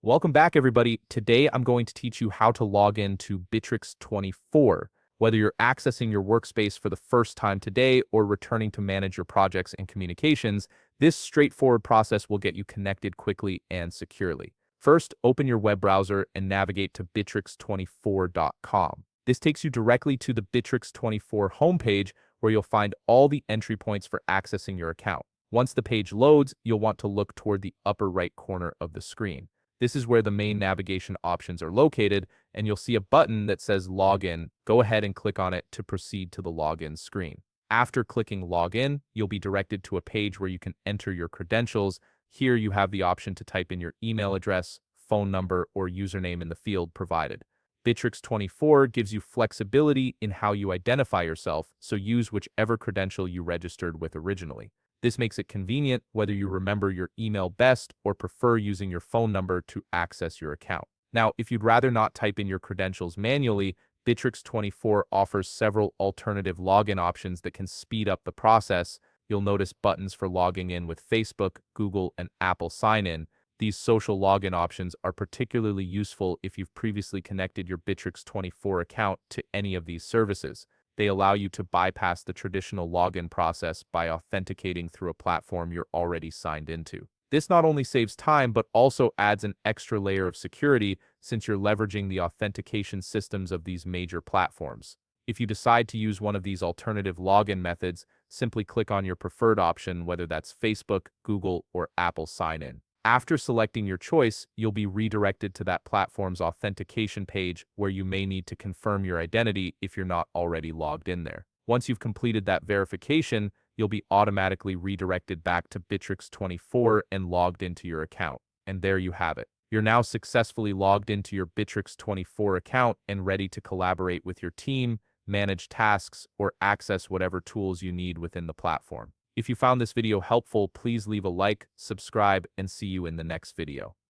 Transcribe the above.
Welcome back, everybody. Today, I'm going to teach you how to log in to Bitrix24. Whether you're accessing your workspace for the first time today or returning to manage your projects and communications, this straightforward process will get you connected quickly and securely. First, open your web browser and navigate to bitrix24.com. This takes you directly to the Bitrix24 homepage, where you'll find all the entry points for accessing your account. Once the page loads, you'll want to look toward the upper right corner of the screen. This is where the main navigation options are located, and you'll see a button that says Login. Go ahead and click on it to proceed to the login screen. After clicking Login, you'll be directed to a page where you can enter your credentials. Here you have the option to type in your email address, phone number, or username in the field provided. Bitrix24 gives you flexibility in how you identify yourself, so use whichever credential you registered with originally. This makes it convenient whether you remember your email best or prefer using your phone number to access your account. Now, if you'd rather not type in your credentials manually, Bitrix24 offers several alternative login options that can speed up the process. You'll notice buttons for logging in with Facebook, Google, and Apple Sign-In. These social login options are particularly useful if you've previously connected your Bitrix24 account to any of these services. They allow you to bypass the traditional login process by authenticating through a platform you're already signed into. This not only saves time, but also adds an extra layer of security since you're leveraging the authentication systems of these major platforms. If you decide to use one of these alternative login methods, simply click on your preferred option, whether that's Facebook, Google, or Apple Sign-In. After selecting your choice, you'll be redirected to that platform's authentication page, where you may need to confirm your identity if you're not already logged in there. Once you've completed that verification, you'll be automatically redirected back to Bitrix24 and logged into your account. And there you have it. You're now successfully logged into your Bitrix24 account and ready to collaborate with your team, manage tasks, or access whatever tools you need within the platform. If you found this video helpful, please leave a like, subscribe, and see you in the next video.